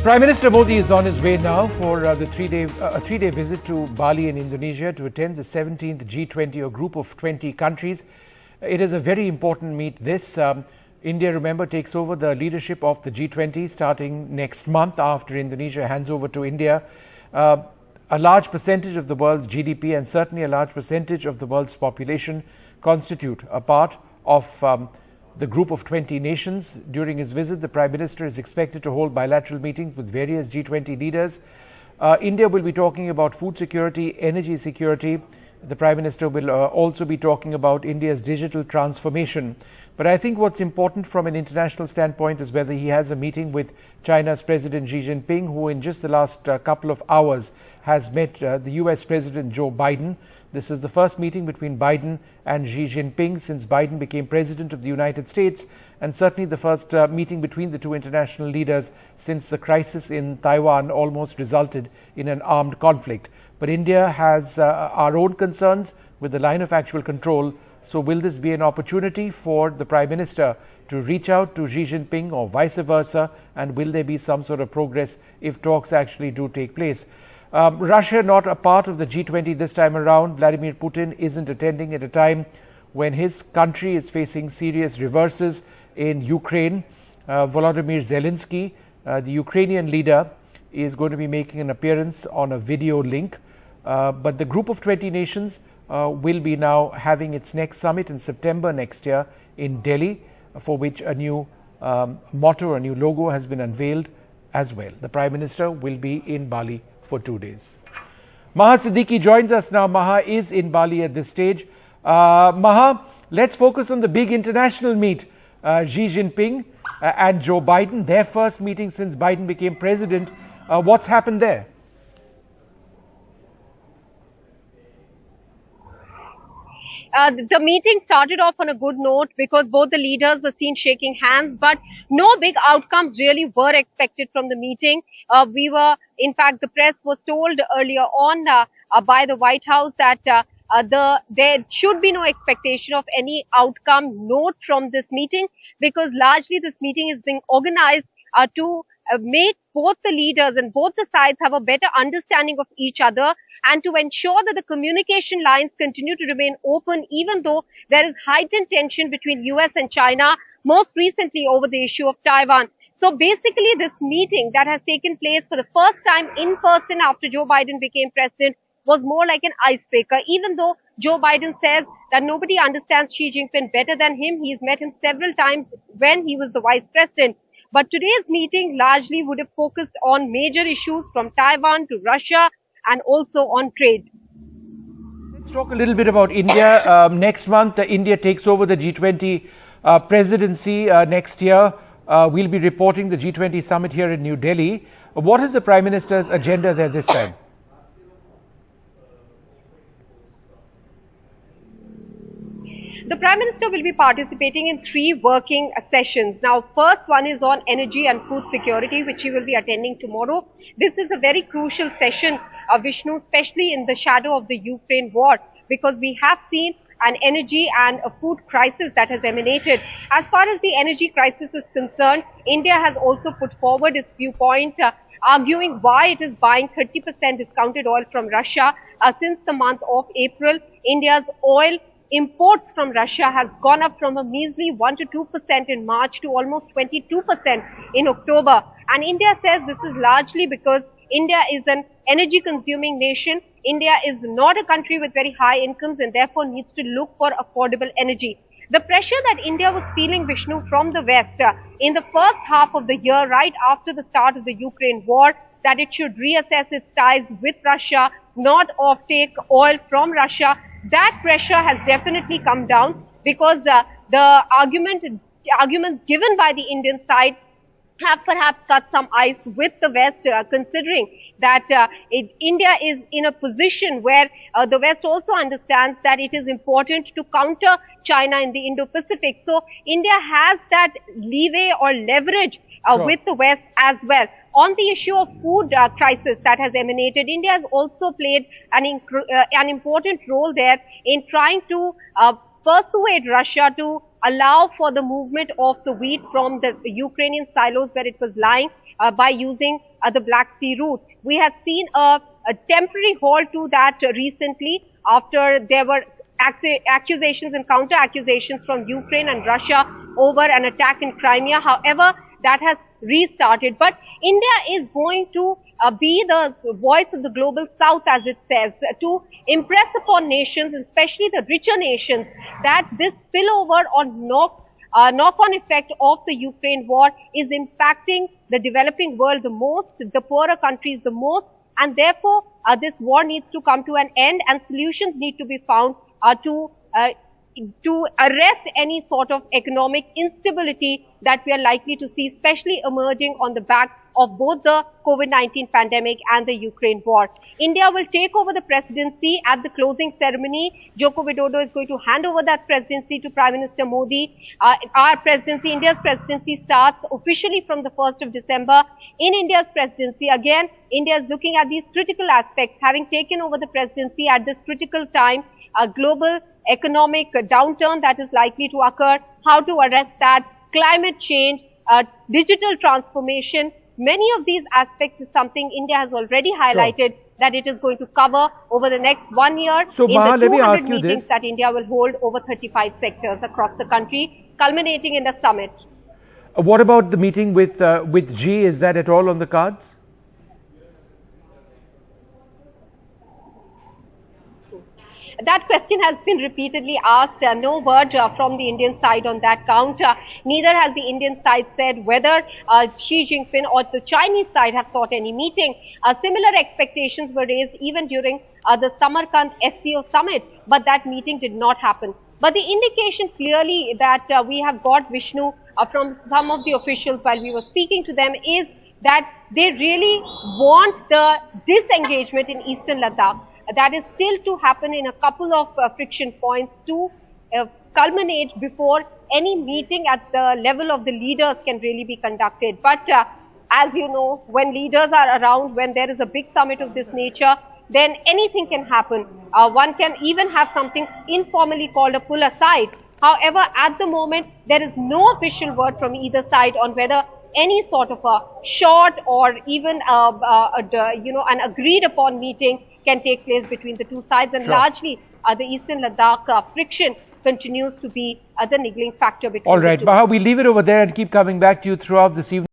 Prime Minister Modi is on his way now for a three-day visit to Bali in Indonesia to attend the 17th G20, or group of 20 countries. It is a very important meet. India, remember, takes over the leadership of the G20 starting next month after Indonesia hands over to India. A large percentage of the world's GDP and certainly a large percentage of the world's population constitute a part of the group of 20 nations. During his visit, the Prime Minister is expected to hold bilateral meetings with various G20 leaders. India will be talking about food security, energy security. The Prime Minister will also be talking about India's digital transformation. But I think what's important from an international standpoint is whether he has a meeting with China's President Xi Jinping, who in just the last couple of hours has met the US President Joe Biden. This is the first meeting between Biden and Xi Jinping since Biden became President of the United States, and certainly the first meeting between the two international leaders since the crisis in Taiwan almost resulted in an armed conflict. But India has our own concerns with the line of actual control. So will this be an opportunity for the Prime Minister to reach out to Xi Jinping or vice versa? And will there be some sort of progress if talks actually do take place? Russia not a part of the G20 this time around. Vladimir Putin isn't attending at a time when his country is facing serious reverses in Ukraine. Volodymyr Zelensky, the Ukrainian leader, is going to be making an appearance on a video link. But the group of 20 nations will be now having its next summit in September next year in Delhi, for which a new motto, a new logo has been unveiled as well. The Prime Minister will be in Bali for 2 days. Maha Siddiqui joins us now. Maha is in Bali at this stage. Maha, let's focus on the big international meet. Xi Jinping and Joe Biden, their first meeting since Biden became president. What's happened there? The meeting started off on a good note because both the leaders were seen shaking hands, but no big outcomes really were expected from the meeting. In fact, the press was told earlier on by the White House that there should be no expectation of any outcome note from this meeting, because largely this meeting is being organized to make both the leaders and both the sides have a better understanding of each other, and to ensure that the communication lines continue to remain open, even though there is heightened tension between US and China, most recently over the issue of Taiwan. So basically, this meeting that has taken place for the first time in person after Joe Biden became president was more like an icebreaker. Even though Joe Biden says that nobody understands Xi Jinping better than him, he's met him several times when he was the vice president. But today's meeting largely would have focused on major issues from Taiwan to Russia and also on trade. Let's talk a little bit about India. Next month, India takes over the G20 presidency next year. We'll be reporting the G20 summit here in New Delhi. What is the Prime Minister's agenda there this time? The Prime Minister will be participating in 3 working sessions. Now, first one is on energy and food security, which he will be attending tomorrow. This is a very crucial session, Vishnu, especially in the shadow of the Ukraine war, because we have seen an energy and a food crisis that has emanated. As far as the energy crisis is concerned, India has also put forward its viewpoint, arguing why it is buying 30% discounted oil from Russia. Since the month of April, India's oil imports from Russia has gone up from a measly 1 to 2% in March to almost 22% in October. And India says this is largely because India is an energy consuming nation. India is not a country with very high incomes and therefore needs to look for affordable energy. The pressure that India was feeling, Vishnu, from the West in the first half of the year, right after the start of the Ukraine war, that it should reassess its ties with Russia, not offtake oil from Russia, that pressure has definitely come down, because the arguments given by the Indian side have perhaps cut some ice with the West, considering that India is in a position where the West also understands that it is important to counter China in the Indo-Pacific. So India has that leeway or leverage with the West as well. On the issue of food crisis that has emanated, India has also played an important role there in trying to persuade Russia to allow for the movement of the wheat from the Ukrainian silos where it was lying by using the Black Sea route. We had seen a temporary halt to that recently after there were accusations and counter accusations from Ukraine and Russia over an attack in Crimea. However, that has restarted. But India is going to be the voice of the global south, as it says, to impress upon nations, especially the richer nations, that this spillover on knock-on effect of the Ukraine war is impacting the developing world the most, the poorer countries the most, and therefore this war needs to come to an end and solutions need to be found to arrest any sort of economic instability that we are likely to see, especially emerging on the back of both the COVID-19 pandemic and the Ukraine war. India will take over the presidency at the closing ceremony. Joko Widodo is going to hand over that presidency to Prime Minister Modi. Our presidency, India's presidency, starts officially from the 1st of December. In India's presidency, again, India is looking at these critical aspects, having taken over the presidency at this critical time, a global economic downturn that is likely to occur, how to arrest that, climate change, digital transformation. Many of these aspects is something India has already highlighted that it is going to cover over the next 1 year So, in Maha, the let me 200 ask you meetings this. that India will hold over 35 sectors across the country, culminating in the summit. What about the meeting with Xi? Is that at all on the cards? That question has been repeatedly asked. No word from the Indian side on that count. Neither has the Indian side said whether Xi Jinping or the Chinese side have sought any meeting. Similar expectations were raised even during the Samarkand SCO summit, but that meeting did not happen. But the indication clearly that we have got, Vishnu, from some of the officials while we were speaking to them is that they really want the disengagement in Eastern Ladakh. That is still to happen in a couple of friction points to culminate before any meeting at the level of the leaders can really be conducted. But as you know, when leaders are around, when there is a big summit of this nature, then anything can happen. One can even have something informally called a pull aside. However, at the moment, there is no official word from either side on whether any sort of a short or even an agreed upon meeting can take place between the two sides, and largely the Eastern Ladakh friction continues to be the niggling factor between All right, the two. Maha, we leave it over there and keep coming back to you throughout this evening.